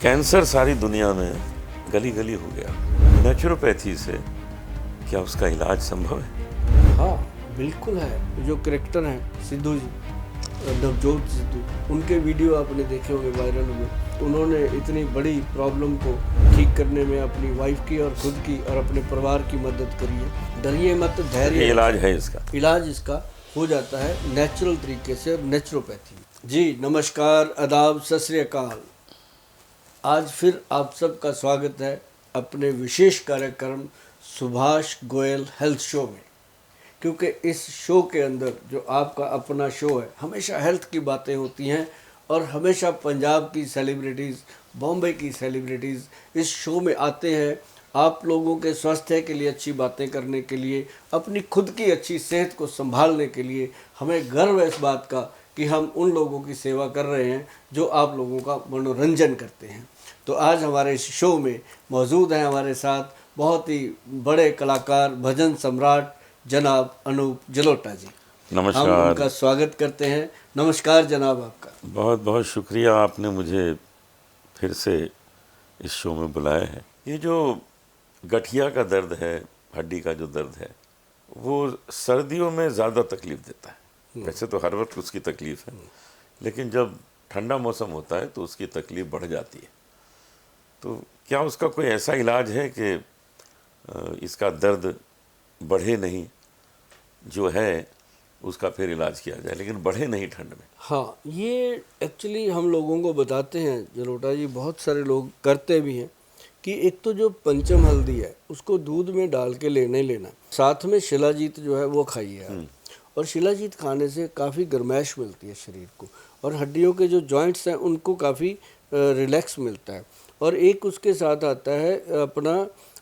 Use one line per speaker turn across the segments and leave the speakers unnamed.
Cancer सारी दुनिया में गली गली हो गया। नेचुरोपैथी से क्या उसका इलाज संभव है?
हाँ बिल्कुल है। जो करेक्टर हैं सिद्धू जी, नवजोत सिद्धू, उनके वीडियो आपने देखे होंगे, वायरल हुए। उन्होंने इतनी बड़ी प्रॉब्लम को ठीक करने में अपनी वाइफ की और खुद की और अपने परिवार की मदद करी है। डरिए मत, धैर्य।
इलाज है इसका?
इलाज इसका हो जाता है नेचुरल तरीके से, नेचुरोपैथी। जी नमस्कार, आदाब, सत श्री अकाल। आज फिर आप सबका स्वागत है अपने विशेष कार्यक्रम सुभाष गोयल हेल्थ शो में। क्योंकि इस शो के अंदर जो आपका अपना शो है, हमेशा हेल्थ की बातें होती हैं और हमेशा पंजाब की सेलिब्रिटीज़, बॉम्बे की सेलिब्रिटीज़ इस शो में आते हैं आप लोगों के स्वास्थ्य के लिए अच्छी बातें करने के लिए, अपनी खुद की अच्छी सेहत को संभालने के लिए। हमें गर्व है इस बात का कि हम उन लोगों की सेवा कर रहे हैं जो आप लोगों का मनोरंजन करते हैं। तो आज हमारे इस शो में मौजूद हैं हमारे साथ बहुत ही बड़े कलाकार, भजन सम्राट जनाब अनूप जलोटा जी।
नमस्कार।
हम उनका स्वागत करते हैं। नमस्कार जनाब आपका।
बहुत बहुत शुक्रिया, आपने मुझे फिर से इस शो में बुलाया है। ये जो गठिया का दर्द है, हड्डी का जो दर्द है, वो सर्दियों में ज़्यादा तकलीफ़ देता है। वैसे तो हर वक्त उसकी तकलीफ़ है, लेकिन जब ठंडा मौसम होता है तो उसकी तकलीफ़ बढ़ जाती है। तो क्या उसका कोई ऐसा इलाज है कि इसका दर्द बढ़े नहीं, जो है उसका फिर इलाज किया जाए, लेकिन बढ़े नहीं ठंड में?
हाँ, ये एक्चुअली हम लोगों को बताते हैं जलोटा जी, बहुत सारे लोग करते भी हैं कि एक तो जो पंचम हल्दी है उसको दूध में डाल के लेना, साथ में शिलाजीत जो है वो खाइए आप। और शिलाजीत खाने से काफ़ी गर्माइश मिलती है शरीर को, और हड्डियों के जो जॉइंट्स हैं उनको काफ़ी रिलैक्स मिलता है। और एक उसके साथ आता है अपना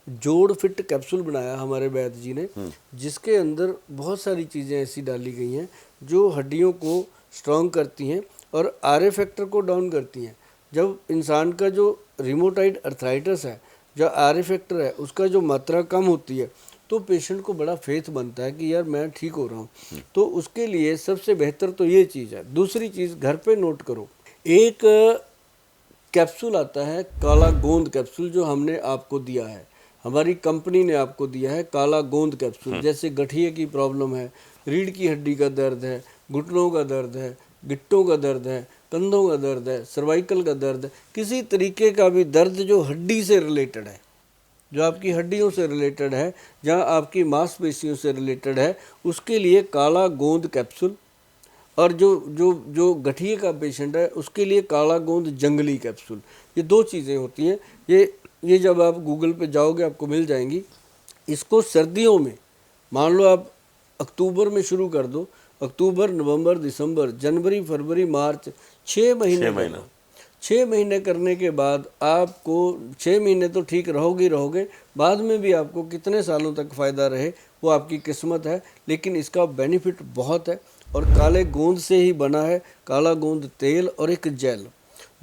जोड़ फिट कैप्सूल बनाया हमारे वैद्य जी ने, जिसके अंदर बहुत सारी चीज़ें ऐसी डाली गई हैं जो हड्डियों को स्ट्रॉन्ग करती हैं और आरए फैक्टर को डाउन करती हैं। जब इंसान का जो रिमोटाइड अर्थराइटिस है, जो आरए फैक्टर है, उसका जो मात्रा कम होती है तो पेशेंट को बड़ा फेथ बनता है कि यार मैं ठीक हो रहा हूँ। तो उसके लिए सबसे बेहतर तो ये चीज़ है। दूसरी चीज़ घर पे नोट करो, एक कैप्सूल आता है काला गोंद कैप्सूल, जो हमने आपको दिया है, हमारी कंपनी ने आपको दिया है काला गोंद कैप्सूल। जैसे गठिए की प्रॉब्लम है, रीढ़ की हड्डी का दर्द है, घुटनों का दर्द है, गिट्टों का दर्द है, कंधों का दर्द है, सर्वाइकल का दर्द है, किसी तरीके का भी दर्द जो हड्डी से रिलेटेड है, जो आपकी हड्डियों से रिलेटेड है, जहाँ आपकी मांसपेशियों से रिलेटेड है, उसके लिए काला गोंद कैप्सूल। और जो जो जो गठिए का पेशेंट है उसके लिए काला गोंद जंगली कैप्सूल। ये दो चीज़ें होती हैं। ये जब आप गूगल पे जाओगे आपको मिल जाएंगी। इसको सर्दियों में मान लो आप अक्टूबर में शुरू कर दो, अक्टूबर, नवंबर, दिसंबर, जनवरी, फरवरी, मार्च, 6 महीने 6 महीने करने के बाद आपको 6 महीने तो ठीक रहोगे, बाद में भी आपको कितने सालों तक फ़ायदा रहे वो आपकी किस्मत है, लेकिन इसका बेनिफिट बहुत है। और काले गोंद से ही बना है, काला गोंद तेल और एक जेल।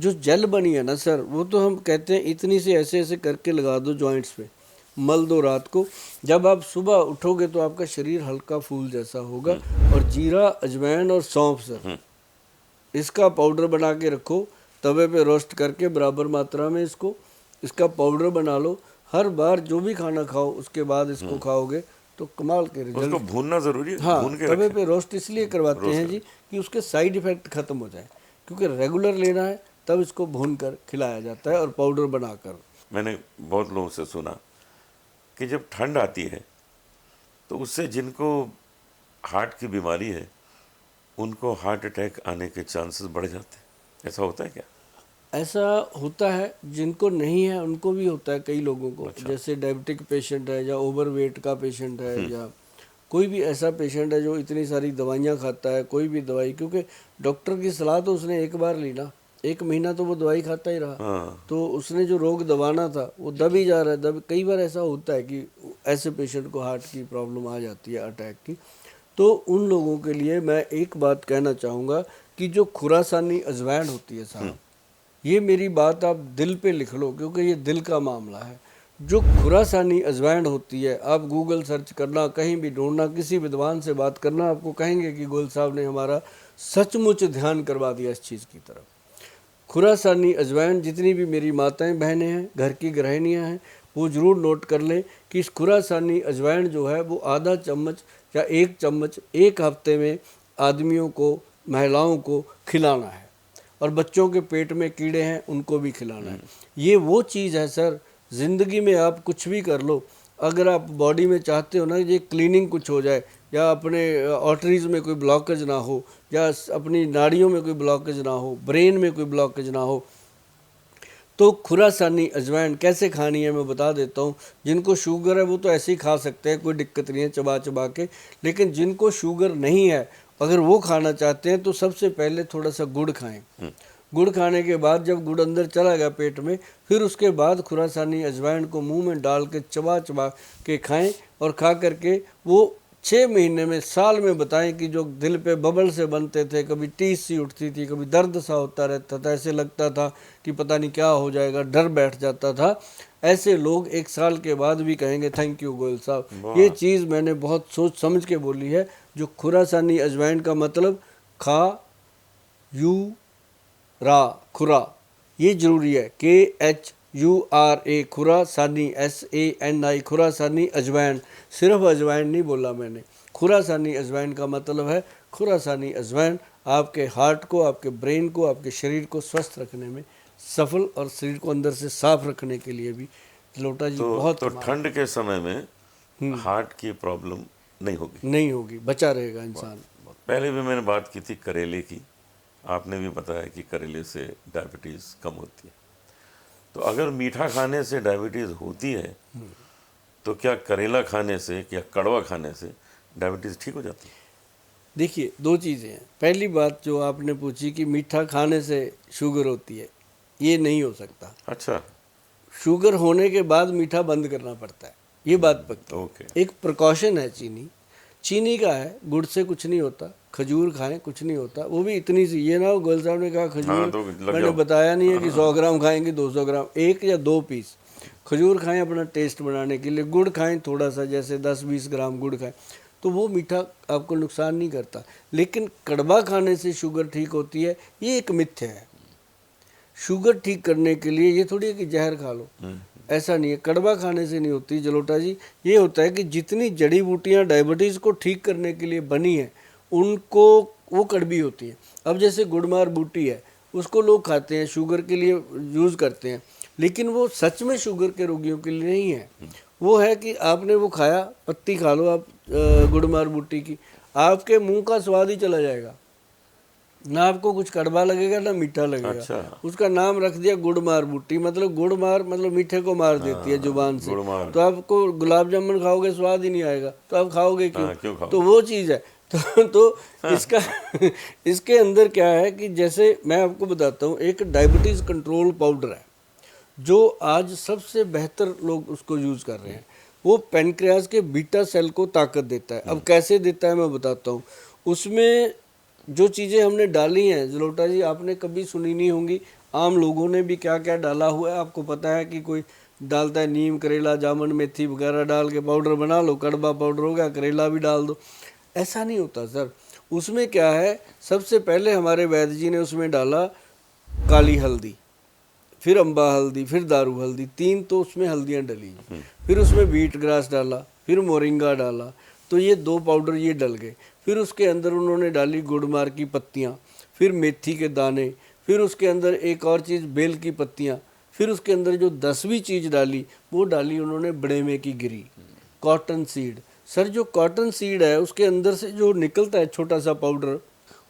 जो जेल बनी है ना सर, वो तो हम कहते हैं इतनी से ऐसे ऐसे करके लगा दो जॉइंट्स पे, मल दो रात को, जब आप सुबह उठोगे तो आपका शरीर हल्का फूल जैसा होगा। और जीरा, अजवाइन और सौंफ सर, इसका पाउडर बना के रखो, तवे पे रोस्ट करके बराबर मात्रा में इसका पाउडर बना लो। हर बार जो भी खाना खाओ उसके बाद इसको खाओगे तो कमाल के रिजल्ट।
उसको भूनना ज़रूरी है?
हाँ,
भून के
तवे
रखें?
पे रोस्ट इसलिए करवाते हैं जी कि उसके साइड इफ़ेक्ट ख़त्म हो जाए, क्योंकि रेगुलर लेना है तब इसको भून कर खिलाया जाता है और पाउडर बनाकर।
मैंने बहुत लोगों से सुना कि जब ठंड आती है तो उससे जिनको हार्ट की बीमारी है उनको हार्ट अटैक आने के चांसेस बढ़ जाते हैं। ऐसा होता है क्या?
ऐसा होता है, जिनको नहीं है उनको भी होता है, कई लोगों को। जैसे डायबिटिक पेशेंट है, या ओवरवेट का पेशेंट है, या कोई भी ऐसा पेशेंट है जो इतनी सारी दवाइयाँ खाता है, कोई भी दवाई, क्योंकि डॉक्टर की सलाह तो उसने एक बार ली ना, 1 महीना तो वो दवाई खाता ही रहा। तो उसने जो रोग दबाना था वो दब ही जा रहा है। कई बार ऐसा होता है कि ऐसे पेशेंट को हार्ट की प्रॉब्लम आ जाती है, अटैक की। तो उन लोगों के लिए मैं एक बात कहना चाहूँगा कि जो खुरासानी अजवाइन होती है साहब, ये मेरी बात आप दिल पे लिख लो, क्योंकि ये दिल का मामला है। जो खुरासानी अजवाइन होती है, आप गूगल सर्च करना, कहीं भी ढूंढना, किसी विद्वान से बात करना, आपको कहेंगे कि गोयल साहब ने हमारा सचमुच ध्यान करवा दिया इस चीज़ की तरफ। खुरासानी अजवाइन, जितनी भी मेरी माताएं बहनें हैं, घर की गृहिणियां हैं, वो ज़रूर नोट कर लें कि इस खुरासानी अजवाइन जो है वो आधा चम्मच या 1 चम्मच एक हफ्ते में आदमियों को, महिलाओं को खिलाना है। और बच्चों के पेट में कीड़े हैं उनको भी खिलाना है। ये वो चीज़ है सर, ज़िंदगी में आप कुछ भी कर लो, अगर आप बॉडी में चाहते हो ना ये क्लीनिंग कुछ हो जाए, या अपने आर्टरीज में कोई ब्लॉकेज ना हो, या अपनी नाड़ियों में कोई ब्लॉकेज ना हो, ब्रेन में कोई ब्लॉकेज ना हो, तो खुरासानी अजवाइन कैसे खानी है मैं बता देता हूँ। जिनको शुगर है वो तो ऐसे ही खा सकते हैं, कोई दिक्कत नहीं है चबा चबा के, लेकिन जिनको शुगर नहीं है अगर वो खाना चाहते हैं तो सबसे पहले थोड़ा सा गुड़ खाएं। गुड़ खाने के बाद जब गुड़ अंदर चला गया पेट में, फिर उसके बाद खुरासानी अजवाइन को मुंह में डाल के चबा चबा के खाएं, और खा करके वो 6 महीने में, साल में बताएं कि जो दिल पे बबल से बनते थे, कभी टीस सी उठती थी, कभी दर्द सा होता रहता था, ऐसे लगता था कि पता नहीं क्या हो जाएगा, डर बैठ जाता था, ऐसे लोग 1 साल के बाद भी कहेंगे थैंक यू गोयल साहब। ये चीज़ मैंने बहुत सोच समझ के बोली है। जो खुरासानी अजवाइन का मतलब खा यू रा, खुरा, ये जरूरी है, KHURA, खुरासानी, SANI, खुरासानी अजवाइन। सिर्फ अजवाइन नहीं बोला मैंने, खुरासानी अजवाइन का मतलब है खुरासानी अजवाइन आपके हार्ट को, आपके ब्रेन को, आपके शरीर को स्वस्थ रखने में सफल, और शरीर को अंदर से साफ रखने के लिए भी लोटा जी बहुत
तो ठंड के समय में हार्ट की प्रॉब्लम नहीं होगी,
बचा रहेगा इंसान।
पहले भी मैंने बात की थी करेले की, आपने भी बताया कि करेले से डायबिटीज़ कम होती है। तो अगर मीठा खाने से डायबिटीज़ होती है तो क्या करेला खाने से, क्या कड़वा खाने से डायबिटीज़ ठीक हो जाती है?
देखिए 2 चीज़ें हैं। पहली बात जो आपने पूछी कि मीठा खाने से शुगर होती है, ये नहीं हो सकता।
अच्छा,
शुगर होने के बाद मीठा बंद करना पड़ता है, ये बात पक्की।
ओके।
एक प्रिकॉशन है चीनी का है, गुड़ से कुछ नहीं होता, खजूर खाएं कुछ नहीं होता, वो भी इतनी सी, ये ना हो गोयल साहब ने कहा खजूर,
तो
मैंने बताया नहीं है कि 100 ग्राम खाएंगे 200 ग्राम, 1 या 2 पीस खजूर खाएं अपना टेस्ट बनाने के लिए, गुड़ खाएं थोड़ा सा, जैसे 10-20 ग्राम गुड़ खाएं, तो वो मीठा आपको नुकसान नहीं करता। लेकिन कड़वा खाने से शुगर ठीक होती है, ये एक मिथ्या है। शुगर ठीक करने के लिए ये थोड़ी है कि जहर खा लो, ऐसा नहीं है, कड़वा खाने से नहीं होती जलोटा जी। ये होता है कि जितनी जड़ी बूटियाँ डायबिटीज़ को ठीक करने के लिए बनी है उनको, वो कड़वी होती है। अब जैसे गुड़मार बूटी है, उसको लोग खाते हैं, शुगर के लिए यूज़ करते हैं, लेकिन वो सच में शुगर के रोगियों के लिए नहीं है। वो है कि आपने वो खाया, पत्ती खा लो आप गुड़मार बूटी की, आपके मुंह का स्वाद ही चला जाएगा, ना आपको कुछ कड़वा लगेगा ना मीठा लगेगा।
अच्छा।
उसका नाम रख दिया गुड़मार बूटी, मतलब गुड़मार मतलब मीठे को मार देती है जुबान से। तो आपको गुलाब जामुन खाओगे स्वाद ही नहीं आएगा, तो आप खाओगे क्यों? तो वो चीज़ है। तो इसका इसके अंदर क्या है कि जैसे मैं आपको बताता हूँ, एक डायबिटीज़ कंट्रोल पाउडर है जो आज सबसे बेहतर लोग उसको यूज़ कर रहे हैं। वो पेनक्रियाज के बीटा सेल को ताकत देता है। अब कैसे देता है मैं बताता हूँ। उसमें जो चीज़ें हमने डाली हैं जलोटा जी, आपने कभी सुनी नहीं होंगी, आम लोगों ने भी क्या क्या डाला हुआ है आपको पता है कि कोई डालता है नीम, करेला, जामुन, मेथी वगैरह डाल के पाउडर बना लो, कड़वा पाउडर हो गया, करेला भी डाल दो। ऐसा नहीं होता सर। उसमें क्या है, सबसे पहले हमारे वैद्य जी ने उसमें डाला काली हल्दी, फिर अम्बा हल्दी, फिर दारू हल्दी, 3 तो उसमें हल्दियाँ डली, फिर उसमें बीट ग्रास डाला, फिर मोरिंगा डाला, तो ये 2 पाउडर ये डल गए। फिर उसके अंदर उन्होंने डाली गुड़मार की पत्तियाँ, फिर मेथी के दाने, फिर उसके अंदर एक और चीज़ बेल की पत्तियाँ, फिर उसके अंदर जो 10वीं चीज़ डाली वो डाली उन्होंने बड़ेमे की गिरी, कॉटन सीड। सर जो कॉटन सीड है उसके अंदर से जो निकलता है छोटा सा पाउडर,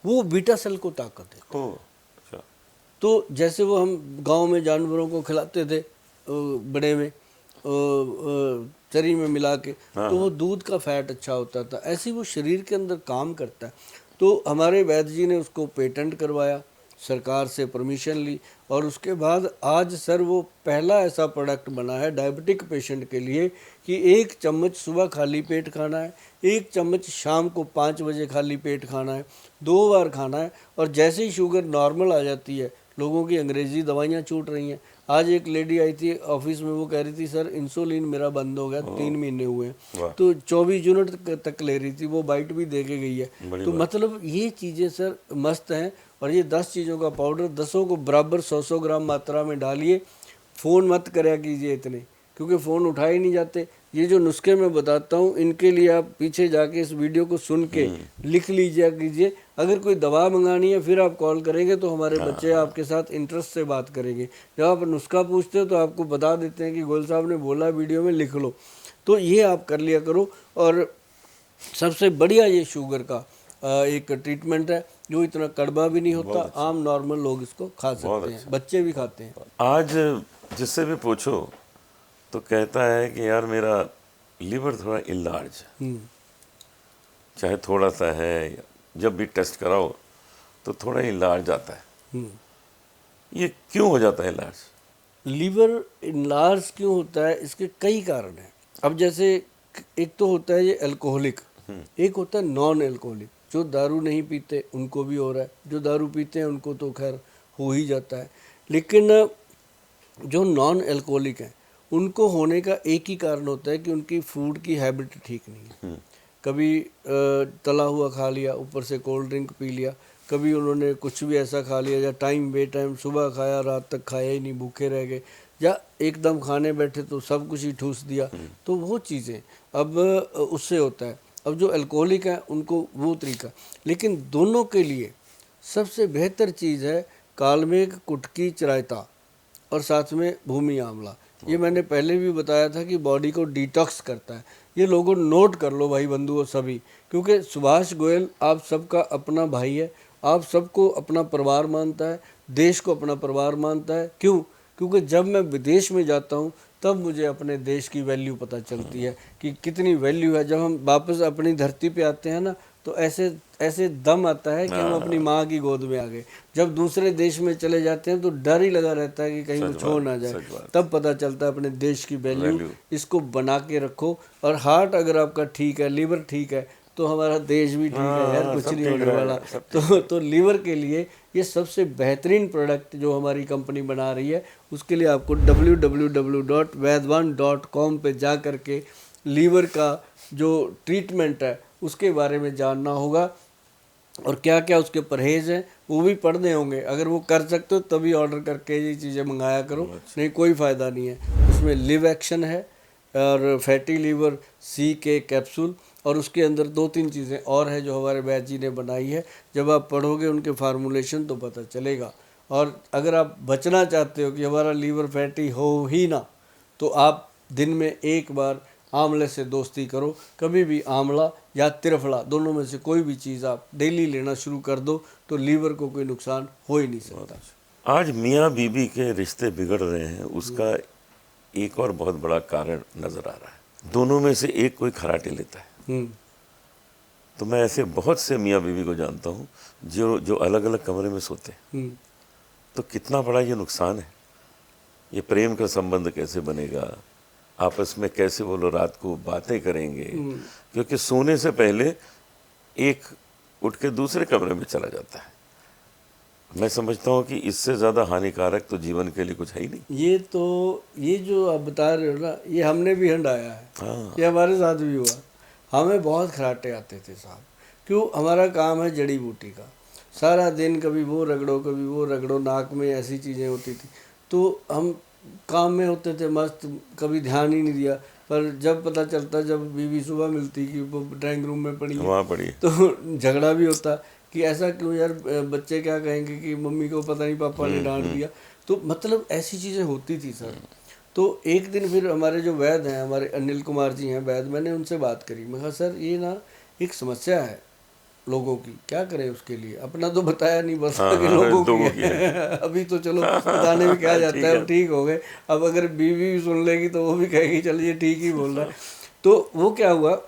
वो बीटा सेल को ताकत देता है।
अच्छा।
तो जैसे वो हम गांव में जानवरों को खिलाते थे बड़े में चरी में मिला के, तो वो दूध का फैट अच्छा होता था, ऐसे वो शरीर के अंदर काम करता है। तो हमारे वैद्य जी ने उसको पेटेंट करवाया, सरकार से परमिशन ली, और उसके बाद आज सर वो पहला ऐसा प्रोडक्ट बना है डायबिटिक पेशेंट के लिए कि 1 चम्मच सुबह खाली पेट खाना है, 1 चम्मच शाम को 5 बजे खाली पेट खाना है, 2 बार खाना है, और जैसे ही शुगर नॉर्मल आ जाती है लोगों की अंग्रेजी दवाइयाँ छूट रही हैं। आज एक लेडी आई थी ऑफिस में, वो कह रही थी सर इंसुलिन मेरा बंद हो गया, 3 महीने हुए हैं,
वाह,
तो 24 यूनिट तक ले रही थी, वो बाइट भी दे के गई है।
बड़ी
तो
बात।
मतलब ये चीज़ें सर मस्त हैं। और ये 10 चीज़ों का पाउडर 10 को बराबर 100 ग्राम मात्रा में डालिए। फ़ोन मत करा कीजिए इतने, क्योंकि फ़ोन उठाए ही नहीं जाते। ये जो नुस्खे मैं बताता हूँ, इनके लिए आप पीछे जाके इस वीडियो को सुन के लिख लीजिए कीजिए। अगर कोई दवा मंगानी है फिर आप कॉल करेंगे तो हमारे बच्चे आपके साथ इंटरेस्ट से बात करेंगे। जब आप नुस्खा पूछते हो तो आपको बता देते हैं कि गोयल साहब ने बोला वीडियो में, लिख लो। तो ये आप कर लिया करो। और सबसे बढ़िया ये शुगर का एक ट्रीटमेंट है जो इतना कड़वा भी नहीं होता, आम नॉर्मल लोग इसको खा सकते हैं, बच्चे भी खाते हैं।
आज जिससे भी पूछो तो कहता है कि यार मेरा लीवर थोड़ा इनलार्ज है, चाहे थोड़ा सा है, जब भी टेस्ट कराओ तो थोड़ा इनलार्ज आता है। ये क्यों हो जाता है इनलार्ज?
लीवर इनलार्ज क्यों होता है, इसके कई कारण हैं। अब जैसे एक तो होता है ये अल्कोहलिक, एक होता है नॉन अल्कोहलिक। जो दारू नहीं पीते उनको भी हो रहा है, जो दारू पीते हैं उनको तो खैर हो ही जाता है। लेकिन जो नॉन अल्कोहलिक हैं उनको होने का एक ही कारण होता है कि उनकी फूड की हैबिट ठीक नहीं है। कभी तला हुआ खा लिया, ऊपर से कोल्ड ड्रिंक पी लिया, कभी उन्होंने कुछ भी ऐसा खा लिया, या टाइम बे टाइम सुबह खाया रात तक खाया ही नहीं, भूखे रह गए, या एकदम खाने बैठे तो सब कुछ ही ठूस दिया। तो वो चीज़ें अब उससे होता है। अब जो अल्कोहलिक है उनको वो तरीका। लेकिन दोनों के लिए सबसे बेहतर चीज़ है कालमेघ, कुटकी, चिरायता और साथ में भूमि आंवला। ये मैंने पहले भी बताया था कि बॉडी को डिटॉक्स करता है। ये लोगों नोट कर लो भाई बंधुओं सभी, क्योंकि सुभाष गोयल आप सबका अपना भाई है, आप सबको अपना परिवार मानता है, देश को अपना परिवार मानता है। क्यों? क्योंकि जब मैं विदेश में जाता हूँ तब मुझे अपने देश की वैल्यू पता चलती है कि कितनी वैल्यू है। जब हम वापस अपनी धरती पे आते हैं ना तो ऐसे ऐसे दम आता है कि हम अपनी माँ की गोद में आ गए। जब दूसरे देश में चले जाते हैं तो डर ही लगा रहता है कि कहीं वो छोड़ ना जाए, तब पता चलता है अपने देश की वैल्यू। इसको बना के रखो। और हार्ट अगर आपका ठीक है, लीवर ठीक है, तो हमारा देश भी ठीक है यार, कुछ नहीं होने वाला। तो लीवर के लिए ये सबसे बेहतरीन प्रोडक्ट जो हमारी कंपनी बना रही है, उसके लिए आपको www.vaidwan.com पे जा करके लीवर का जो ट्रीटमेंट है उसके बारे में जानना होगा, और क्या क्या उसके परहेज़ हैं वो भी पढ़ने होंगे। अगर वो कर सकते हो तभी ऑर्डर करके ये चीज़ें मंगाया करो, नहीं कोई फ़ायदा नहीं है। उसमें लिव एक्शन है और फैटी लीवर सी के कैप्सूल, और उसके अंदर 2-3 चीज़ें और है जो हमारे वैद्य जी ने बनाई है। जब आप पढ़ोगे उनके फार्मूलेशन तो पता चलेगा। और अगर आप बचना चाहते हो कि हमारा लीवर फैटी हो ही ना, तो आप दिन में एक बार आंवले से दोस्ती करो। कभी भी आंवला या त्रिफला दोनों में से कोई भी चीज़ आप डेली लेना शुरू कर दो तो लीवर को कोई नुकसान हो ही नहीं सकता।
आज मियाँ बीबी के रिश्ते बिगड़ रहे हैं, उसका एक और बहुत बड़ा कारण नज़र आ रहा है, दोनों में से एक कोई खराटे लेता है। तो मैं ऐसे बहुत से मियाँ बीवी को जानता हूँ जो अलग अलग कमरे में सोते हैं। तो कितना बड़ा ये नुकसान है। ये प्रेम का संबंध कैसे बनेगा, आपस में कैसे वो लोग रात को बातें करेंगे, क्योंकि सोने से पहले एक उठ के दूसरे कमरे में चला जाता है। मैं समझता हूँ कि इससे ज़्यादा हानिकारक तो जीवन के लिए कुछ है ही नहीं।
ये जो आप बता रहे हो ना, ये हमने भी हंडाया है।
हाँ।
ये हमारे साथ भी हुआ। हमें बहुत खराटे आते थे साहब। क्यों? हमारा काम है जड़ी बूटी का, सारा दिन कभी वो रगड़ो कभी वो रगड़ो, नाक में ऐसी चीज़ें होती थी। तो हम काम में होते थे मस्त, कभी ध्यान ही नहीं दिया। पर जब पता चलता, जब बीवी सुबह मिलती कि वो ड्राइंग रूम में पड़ी है,
वहाँ पड़ी,
तो झगड़ा भी होता कि ऐसा क्यों यार, बच्चे क्या कहेंगे कि मम्मी को पता नहीं पापा ने डांट दिया। तो मतलब ऐसी चीज़ें होती थी सर। तो एक दिन फिर हमारे जो वैद्य हैं, हमारे अनिल कुमार जी हैं वैद्य, मैंने उनसे बात करी। मैं कहा सर ये ना एक समस्या है लोगों की, क्या करें उसके लिए? अपना तो बताया नहीं, बस कि लोगों की है। अभी तो चलो बताने में क्या जाता है, ठीक हो गए। अब अगर बीवी भी सुन लेगी तो वो भी कहेगी चलिए ठीक ही बोल रहा है। तो वो क्या हुआ,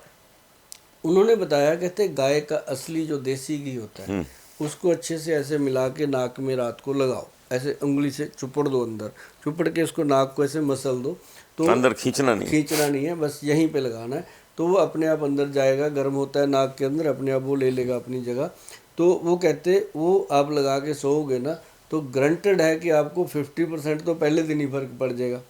उन्होंने बताया, कहते गाय का असली जो देसी घी होता है उसको अच्छे से ऐसे मिला के नाक में रात को लगाओ, ऐसे उंगली से चुपड़ दो, अंदर चुपड़ के उसको नाक को ऐसे मसल दो। तो
अंदर खींचना नहीं
है, बस यहीं पे लगाना है। तो वो अपने आप अंदर जाएगा, गर्म होता है नाक के अंदर, अपने आप वो ले लेगा अपनी जगह। तो वो कहते वो आप लगा के सोओगे ना तो ग्रंटेड है कि आपको 50% तो पहले दिन ही फर्क पड़ जाएगा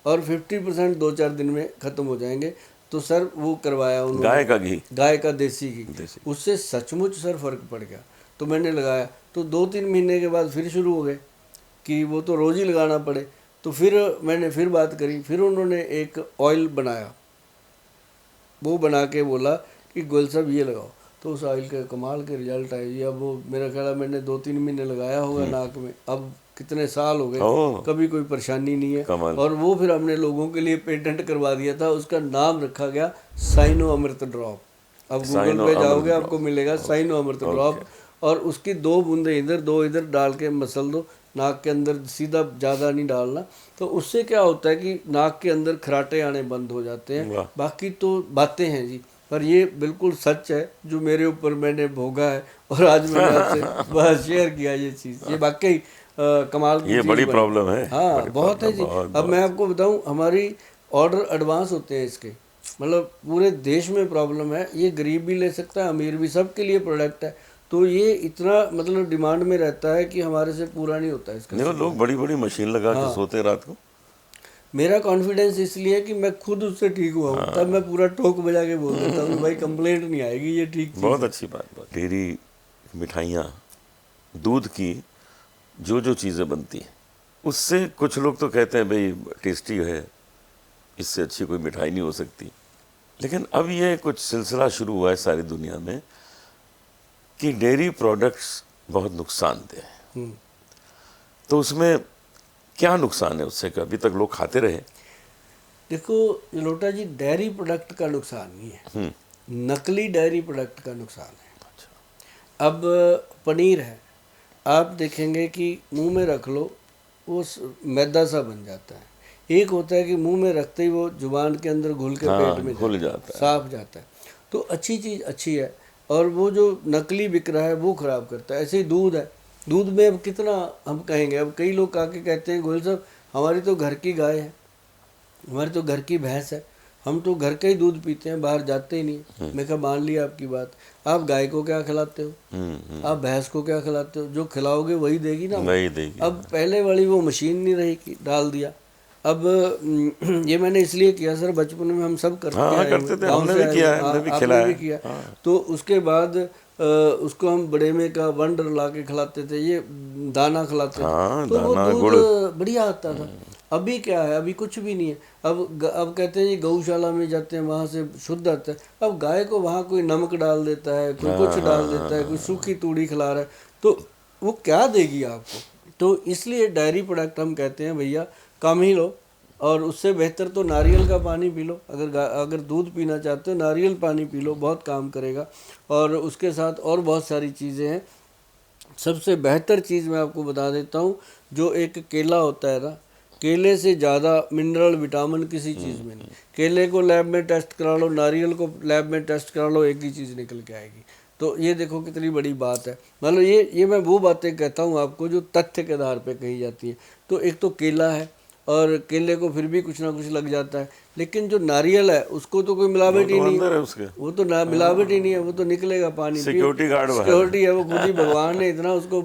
और 50% 2-4 दिन में ख़त्म हो जाएंगे। तो सर वो करवाया उन्होंने,
गाय का घी,
गाय का देसी घी,
देसी।
उससे सचमुच सर फर्क पड़ गया। तो मैंने लगाया तो 2-3 महीने के बाद फिर शुरू हो गए कि वो तो रोज़ ही लगाना पड़े। तो फिर मैंने फिर बात करी, फिर उन्होंने एक ऑयल बनाया, वो बना के बोला कि गोयल साहब ये लगाओ। तो उस ऑयल के कमाल के रिजल्ट आए जी। अब वो मेरा ख्याल है मैंने 2-3 महीने लगाया होगा नाक में, अब कितने साल हो गए,
ओह,
कभी कोई परेशानी नहीं है।
कमाल।
और वो फिर हमने लोगों के लिए पेटेंट करवा दिया था, उसका नाम रखा गया साइनो अमृत ड्रॉप। अब गूगल
साइनो
पे
अमृत
जाओगे
ड्रॉप।
आपको मिलेगा साइनो अमृत ड्रॉप। और उसकी 2 बूंदे इधर 2 इधर डाल के मसल दो नाक के अंदर, सीधा ज़्यादा नहीं डालना। तो उससे क्या होता है कि नाक के अंदर खराटे आने बंद हो जाते हैं।
वाह।
बाकी तो बातें हैं जी, पर ये बिल्कुल सच है जो मेरे ऊपर मैंने भोगा है और आज मैंने आपसे बस शेयर किया ये चीज़। ये वाकई कमाल की
ये
चीज़
बड़ी
बनी।
प्रॉब्लम है,
हाँ
बड़ी
बहुत है
प्रॉब्लम,
जी।
बहुत,
अब मैं
बहुत।
आपको बताऊं, हमारी ऑर्डर एडवांस होते हैं इसके, मतलब पूरे देश में प्रॉब्लम है। ये गरीब भी ले सकता है, अमीर भी, सबके लिए प्रोडक्ट है। तो ये इतना मतलब डिमांड में रहता है कि हमारे से पूरा नहीं होता इसका।
नहीं, वो लोग बड़ी बड़ी मशीन लगा के
हाँ।
सोते हैं रात को।
मेरा कॉन्फिडेंस इसलिए कि मैं खुद उससे ठीक हुआ हूँ, तब मैं पूरा ठोक बजा के बोल देता हूँ कि भाई कंप्लेंट नहीं आएगी, ये ठीक चीज़
बहुत
है।
अच्छी बात। डेयरी मिठाइयाँ, दूध की जो जो चीज़ें बनती हैं, उससे कुछ लोग तो कहते हैं भाई टेस्टी है, इससे अच्छी कोई मिठाई नहीं हो सकती। लेकिन अब ये कुछ सिलसिला शुरू हुआ है सारी दुनिया में कि डेयरी प्रोडक्ट्स बहुत नुकसानदेह हैं।
हम्म।
तो उसमें क्या नुकसान है उससे कि अभी तक लोग खाते रहे?
देखो जलोटा जी, डेयरी प्रोडक्ट का नुकसान नहीं है, नकली डेयरी प्रोडक्ट का नुकसान है। अब पनीर है, आप देखेंगे कि मुंह में रख लो वो मैदा सा बन जाता है। एक होता है कि मुंह में रखते ही वो जुबान के अंदर घुल के
हाँ,
पेट में
घुल जाता है।
साफ जाता है। तो अच्छी चीज़ अच्छी है, और वो जो नकली बिक रहा है वो ख़राब करता है। ऐसे ही दूध है, दूध में अब कितना हम कहेंगे, अब कई लोग आके कहते हैं गोयल साहब हमारी तो घर की गाय है, हमारी तो घर की भैंस है, हम तो घर का ही दूध पीते हैं, बाहर जाते ही नहीं। मैं कहा मान लिया आपकी बात, आप गाय को क्या खिलाते हो, आप भैंस को क्या खिलाते हो, जो खिलाओगे वही देगी ना,
वही देगी।
अब पहले वाली वो मशीन नहीं रही कि डाल दिया। अब ये मैंने इसलिए किया सर, बचपन में हम सब करते
हाँ,
आए
करते
हुए,
थे,
गाँव
हमने
से
भी
आए
किया
हुए,
है, हमने भी
आपने
खिलाया
भी
है।
किया।
हाँ।
तो उसके बाद उसको हम बड़ेमे का वंडर ला के खिलाते थे, ये दाना खिलाते थे।
हाँ,
तो वो
दाना,
दूध
गुड़।
बढ़िया आता था। अभी क्या है, अभी कुछ भी नहीं है। अब कहते हैं जी गौशाला में जाते हैं वहाँ से शुद्ध आता है। अब गाय को वहाँ कोई नमक डाल देता है, कोई कुछ डाल देता है, कोई सूखी तूड़ी खिला रहा है, तो वो क्या देगी आपको। तो इसलिए डायरी प्रोडक्ट हम कहते हैं भैया कम ही लो, और उससे बेहतर तो नारियल का पानी पी लो। अगर दूध पीना चाहते हो नारियल पानी पी लो, बहुत काम करेगा। और उसके साथ और बहुत सारी चीज़ें हैं। सबसे बेहतर चीज़ मैं आपको बता देता हूँ, जो एक केला होता है ना, केले से ज़्यादा मिनरल विटामिन किसी चीज़ में नहीं। केले को लैब में टेस्ट करा लो, नारियल को लैब में टेस्ट करा लो, एक ही चीज़ निकल के आएगी। तो ये देखो कितनी बड़ी बात है। मतलब ये मैं वो बातें कहता हूँ आपको जो तथ्य के आधार पे कही जाती हैं। तो एक तो केला है, और केले को फिर भी कुछ ना कुछ लग जाता है, लेकिन जो नारियल है उसको तो कोई मिलावट ही नहीं
अंदर है
है,
उसके।
वो तो ना मिलावट ही नहीं है, वो तो निकलेगा पानी।
सिक्योरिटी गार्ड बाहर है।
सिक्योरिटी है, वो खुद ही भगवान ने इतना उसको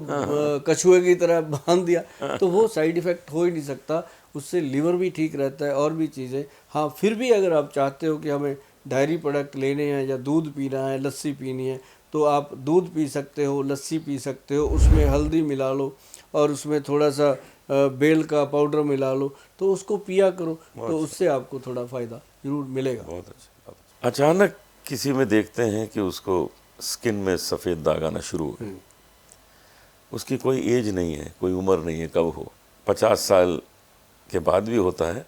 कछुए की तरह बांध दिया, तो वो साइड इफेक्ट हो ही नहीं सकता। उससे लीवर भी ठीक रहता है और भी चीज़ें। हाँ, फिर भी अगर आप चाहते हो कि हमें डायरी प्रोडक्ट लेने हैं या दूध पीना है, लस्सी पीनी है, तो आप दूध पी सकते हो, लस्सी पी सकते हो, उसमें हल्दी मिला लो और उसमें थोड़ा सा बेल का पाउडर मिला लो, तो उसको पिया करो, तो उससे आपको थोड़ा फ़ायदा ज़रूर मिलेगा।
बहुत अच्छा। अचानक किसी में देखते हैं कि उसको स्किन में सफ़ेद दाग आना शुरू हो गए, उसकी कोई एज नहीं है, कोई उम्र नहीं है, कब हो, 50 साल के बाद भी होता है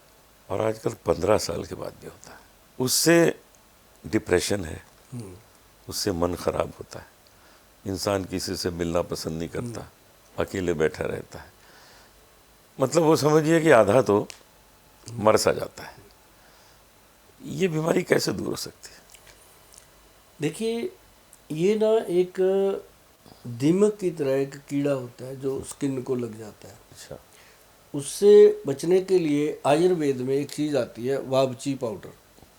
और आजकल 15 साल के बाद भी होता है। उससे डिप्रेशन है, उससे मन ख़राब होता है, इंसान किसी से मिलना पसंद नहीं करता, अकेले बैठा रहता है। मतलब वो समझिए कि आधा तो मर सा जाता है। ये बीमारी कैसे दूर हो सकती है?
देखिए, ये ना एक दीमक की तरह एक कीड़ा होता है जो स्किन को लग जाता है।
अच्छा।
उससे बचने के लिए आयुर्वेद में एक चीज़ आती है, वाबची पाउडर,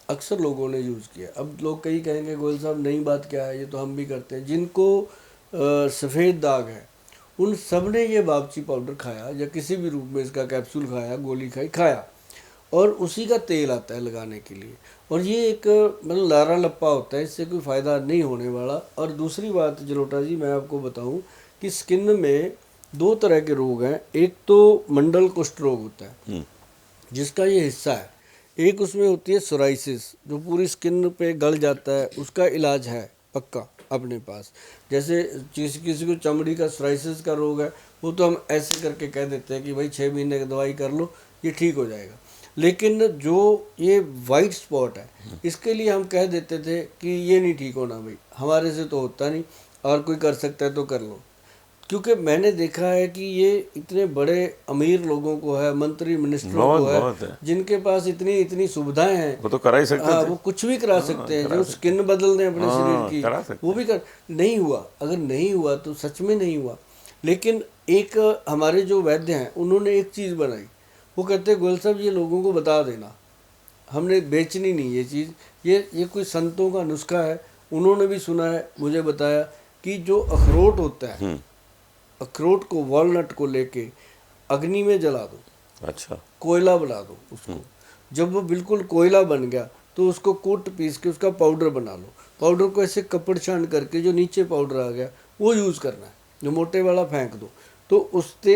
अक्सर लोगों ने यूज़ किया। अब लोग कई कहेंगे गोयल साहब नई बात क्या है, ये तो हम भी करते हैं। जिनको सफ़ेद दाग है उन सब ने ये बापची पाउडर खाया या किसी भी रूप में इसका कैप्सूल खाया, गोली खाई, खाया, और उसी का तेल आता है लगाने के लिए। और ये एक मतलब लारा लप्पा होता है, इससे कोई फ़ायदा नहीं होने वाला। और दूसरी बात जलोटा जी मैं आपको बताऊं कि स्किन में दो तरह के रोग हैं। एक तो मंडल कुष्ठ रोग होता है जिसका ये हिस्सा है, एक उसमें होती है सोराइसिस जो पूरी स्किन पे गल जाता है, उसका इलाज है पक्का अपने पास। जैसे किसी किसी को चमड़ी का सोराइसिस का रोग है, वो तो हम ऐसे करके कह देते हैं कि भाई 6 महीने की दवाई कर लो ये ठीक हो जाएगा। लेकिन जो ये वाइट स्पॉट है इसके लिए हम कह देते थे कि ये नहीं ठीक होना भाई, हमारे से तो होता नहीं, और कोई कर सकता है तो कर लो। क्योंकि मैंने देखा है कि ये इतने बड़े अमीर लोगों को है, मंत्री मिनिस्टरों को है, जिनके पास इतनी इतनी सुविधाएं हैं,
वो तो करा ही सकते थे।
वो कुछ भी करा सकते हैं, जो स्किन बदल दें अपने शरीर की, वो भी कर। नहीं हुआ, अगर नहीं हुआ तो सच में नहीं हुआ। लेकिन एक हमारे जो वैद्य हैं उन्होंने एक चीज़ बनाई, वो कहते हैं गोयल साहब ये लोगों को बता देना, हमने बेचनी नहीं ये चीज़, ये कोई संतों का नुस्खा है, उन्होंने भी सुना है, मुझे बताया कि जो अखरोट होता है, अखरोट को, वॉलनट को लेके अग्नि में जला दो,
अच्छा,
कोयला बना दो उसको। जब वो बिल्कुल कोयला बन गया तो उसको कूट पीस के उसका पाउडर बना लो। पाउडर को ऐसे कपड़ छान करके जो नीचे पाउडर आ गया वो यूज़ करना है, जो मोटे वाला फेंक दो। तो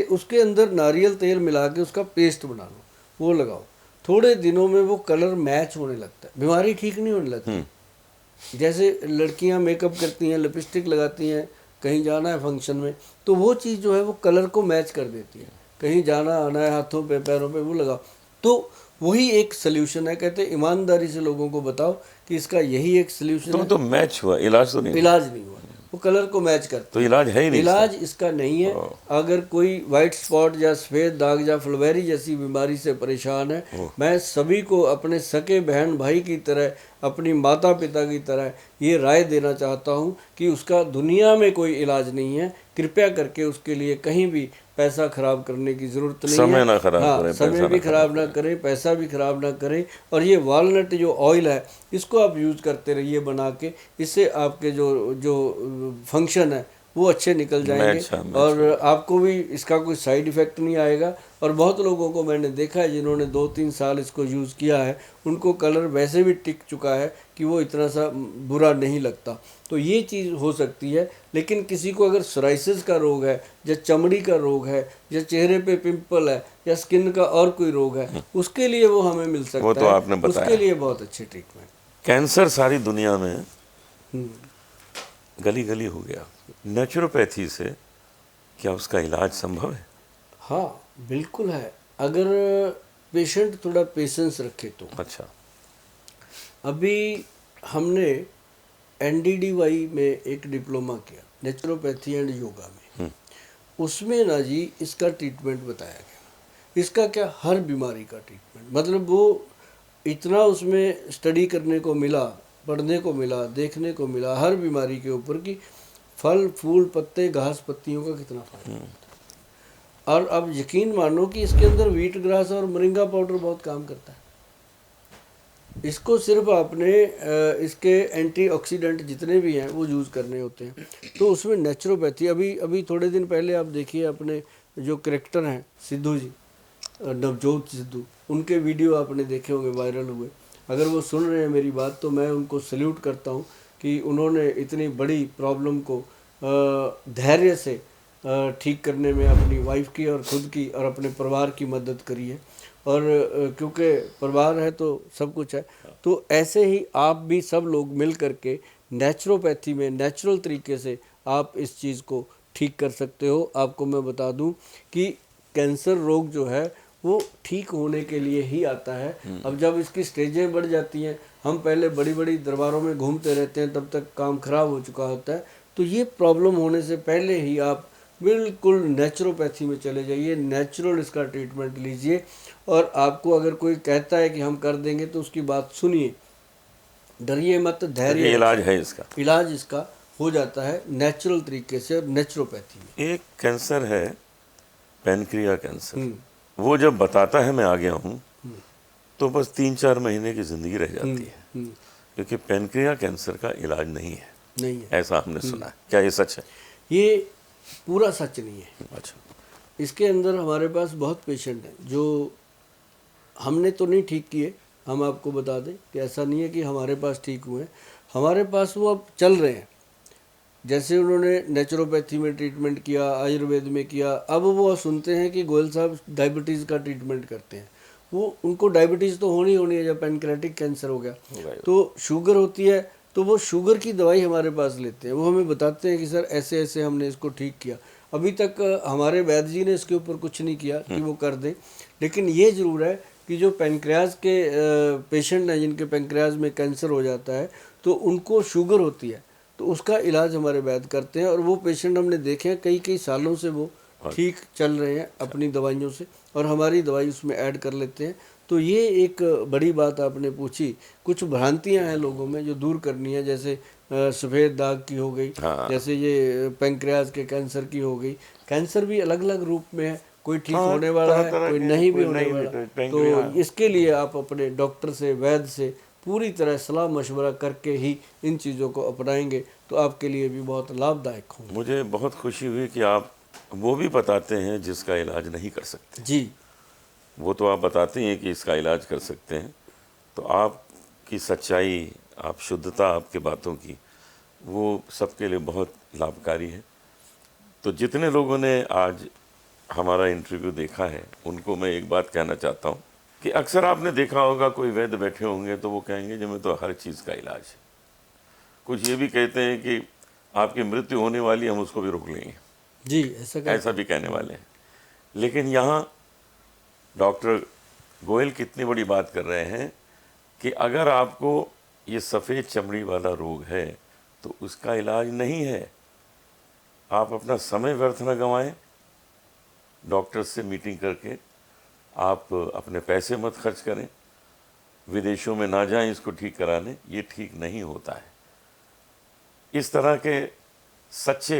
उसके अंदर नारियल तेल मिला के उसका पेस्ट बना लो, वो लगाओ। थोड़े दिनों में वो कलर मैच होने लगता है, बीमारी ठीक नहीं होने लगती। जैसे लड़कियां मेकअप करती हैं, लिपस्टिक लगाती हैं, कहीं जाना है फंक्शन में, तो वो चीज़ जो है वो कलर को मैच कर देती है। कहीं जाना आना है, हाथों पे पैरों पे वो लगाओ, तो वही एक सल्यूशन है। कहते हैं ईमानदारी से लोगों को बताओ कि इसका यही एक सल्यूशन है।
तो मैच हुआ, इलाज तो नहीं,
इलाज नहीं हुआ, वो कलर को मैच करता
तो इलाज है ही नहीं,
इलाज इसका नहीं है। अगर कोई वाइट स्पॉट या सफ़ेद दाग या फ्लवेरी जैसी बीमारी से परेशान है, मैं सभी को अपने सके बहन भाई की तरह, अपनी माता पिता की तरह ये राय देना चाहता हूँ कि उसका दुनिया में कोई इलाज नहीं है। कृपया करके उसके लिए कहीं भी पैसा खराब करने की ज़रूरत नहीं है।
समय ना खराब करें,
समय भी खराब ना करें, पैसा भी खराब ना करें। और ये वॉलनट जो ऑयल है इसको आप यूज़ करते रहिए बना के, इससे आपके जो फंक्शन है वो अच्छे निकल जाएंगे और आपको भी इसका कोई साइड इफ़ेक्ट नहीं आएगा। और बहुत लोगों को मैंने देखा है जिन्होंने 2-3 साल इसको यूज़ किया है, उनको कलर वैसे भी टिक चुका है कि वो इतना सा बुरा नहीं लगता। तो ये चीज़ हो सकती है। लेकिन किसी को अगर सोराइसिस का रोग है या चमड़ी का रोग है या चेहरे पे पिंपल है या स्किन का और कोई रोग है, उसके लिए वो हमें मिल सकता है, वो तो आपने बताया, उसके लिए बहुत अच्छे ट्रीटमेंट।
कैंसर सारी दुनिया में गली गली हो गया, नेचुरोपैथी से क्या उसका इलाज संभव है?
हाँ बिल्कुल है, अगर पेशेंट थोड़ा पेशेंस रखे तो।
अच्छा,
अभी हमने NDDY में एक डिप्लोमा किया नेचुरोपैथी एंड योगा में, उसमें ना जी इसका ट्रीटमेंट बताया गया। इसका क्या, हर बीमारी का ट्रीटमेंट, मतलब वो इतना उसमें स्टडी करने को मिला, पढ़ने को मिला, देखने को मिला हर बीमारी के ऊपर कि फल फूल पत्ते घास पत्तियों का कितना फायदा होता है। और अब यकीन मानो कि इसके अंदर व्हीट ग्रास और मोरिंगा पाउडर बहुत काम करता है। इसको सिर्फ आपने इसके एंटीऑक्सीडेंट जितने भी हैं वो यूज़ करने होते हैं। तो उसमें नेचुरोपैथी, अभी थोड़े दिन पहले आप देखिए अपने जो करेक्टर हैं सिद्धू जी, नवजोत सिद्धू, उनके वीडियो आपने देखे होंगे, वायरल हुए। अगर वो सुन रहे हैं मेरी बात तो मैं उनको सल्यूट करता हूँ कि उन्होंने इतनी बड़ी प्रॉब्लम को धैर्य से ठीक करने में अपनी वाइफ की और खुद की और अपने परिवार की मदद करी है। और क्योंकि परिवार है तो सब कुछ है। तो ऐसे ही आप भी सब लोग मिल करके नेचुरोपैथी में नेचुरल तरीके से आप इस चीज़ को ठीक कर सकते हो। आपको मैं बता दूं कि कैंसर रोग जो है वो ठीक होने के लिए ही आता है। अब जब इसकी स्टेजें बढ़ जाती हैं, हम पहले बड़ी बड़ी दरबारों में घूमते रहते हैं, तब तक काम खराब हो चुका होता है। तो ये प्रॉब्लम होने से पहले ही आप बिल्कुल नेचुरोपैथी में चले जाइए, नेचुरल इसका ट्रीटमेंट लीजिए। और आपको अगर कोई कहता है कि हम कर देंगे तो उसकी बात सुनिए, डरिए मत, धैर्य।
इलाज है इसका,
इलाज इसका हो जाता है नेचुरल तरीके से और नेचुरोपैथी में।
एक कैंसर है पैनक्रिया कैंसर, वो जब बताता है मैं आ गया हूँ तो बस 3-4 महीने की ज़िंदगी रह जाती है, क्योंकि पैनक्रिया कैंसर का इलाज नहीं है, ऐसा हमने सुना है। क्या ये सच है?
ये पूरा सच नहीं है।
अच्छा।
इसके अंदर हमारे पास बहुत पेशेंट हैं जो हमने तो नहीं ठीक किए। हम आपको बता दें कि ऐसा नहीं है कि हमारे पास ठीक हुए हैं, हमारे पास वो अब चल रहे हैं। जैसे उन्होंने नेचुरोपैथी में ट्रीटमेंट किया, आयुर्वेद में किया, अब वो सुनते हैं कि गोयल साहब डायबिटीज़ का ट्रीटमेंट करते हैं। वो उनको डायबिटीज़ तो होनी है, जब पैनक्रेटिक कैंसर हो गया तो शुगर होती है, तो वो शुगर की दवाई हमारे पास लेते हैं। वो हमें बताते हैं कि सर ऐसे ऐसे हमने इसको ठीक किया। अभी तक हमारे वैद्य जी ने इसके ऊपर कुछ नहीं किया कि वो कर दें, लेकिन ये ज़रूर है कि जो पैनक्रियाज के पेशेंट हैं जिनके पैनक्रियाज में कैंसर हो जाता है तो उनको शुगर होती है, तो उसका इलाज हमारे वैद्य करते हैं। और वो पेशेंट हमने देखे हैं कई कई सालों से वो ठीक चल रहे हैं अपनी दवाइयों से, और हमारी दवाई उसमें ऐड कर लेते हैं। तो ये एक बड़ी बात आपने पूछी। कुछ भ्रांतियां हैं लोगों में जो दूर करनी है, जैसे सफ़ेद दाग की हो गई, जैसे ये पैंक्रियाज के कैंसर की हो गई। कैंसर भी अलग अलग रूप में है, कोई ठीक होने वाला है, कोई नहीं भी होने वाला। तो इसके लिए आप अपने डॉक्टर से, वैद्य से पूरी तरह सलाह मशवरा करके ही इन चीज़ों को अपनाएंगे तो आपके लिए भी बहुत लाभदायक होंगे।
मुझे बहुत खुशी हुई कि आप वो भी बताते हैं जिसका इलाज नहीं कर सकते।
जी,
वो तो आप बताते हैं कि इसका इलाज कर सकते हैं। तो आपकी सच्चाई, आप शुद्धता आपके बातों की, वो सबके लिए बहुत लाभकारी है। तो जितने लोगों ने आज हमारा इंटरव्यू देखा है उनको मैं एक बात कहना चाहता हूँ कि अक्सर आपने देखा होगा कोई वैद्य बैठे होंगे तो वो कहेंगे जो मैं तो हर चीज़ का इलाज है। कुछ ये भी कहते हैं कि आपकी मृत्यु होने वाली, हम उसको भी रोक लेंगे।
जी, ऐसा
भी कहने वाले हैं। लेकिन यहाँ डॉक्टर गोयल कितनी बड़ी बात कर रहे हैं कि अगर आपको ये सफ़ेद चमड़ी वाला रोग है तो उसका इलाज नहीं है। आप अपना समय व्यर्थ न गंवाएं, डॉक्टर से मीटिंग करके आप अपने पैसे मत खर्च करें, विदेशों में ना जाएं इसको ठीक कराने, ये ठीक नहीं होता है। इस तरह के सच्चे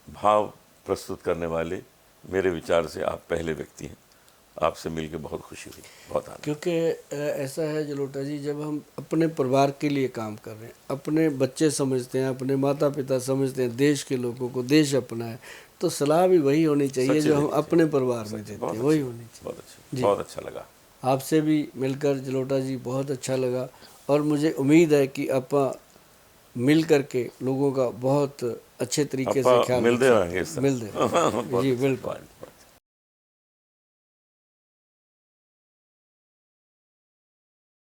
भाव प्रस्तुत करने वाले मेरे विचार से आप पहले व्यक्ति हैं। आपसे मिलकर बहुत खुशी हुई, बहुत आनंद।
क्योंकि ऐसा है जलोटा जी, जब हम अपने परिवार के लिए काम कर रहे हैं, अपने बच्चे समझते हैं, अपने माता पिता समझते हैं, देश के लोगों को देश अपना है, तो सलाह भी वही होनी चाहिए जो हम अपने परिवार में देते हैं, वही होनी चाहिए।
बहुत अच्छा लगा
आपसे भी मिलकर जलोटा जी, बहुत अच्छा लगा। और मुझे उम्मीद है कि आप मिल करके लोगों का बहुत अच्छे तरीके से ख्याल
मिलते रहेंगे
जी बिल्कुल।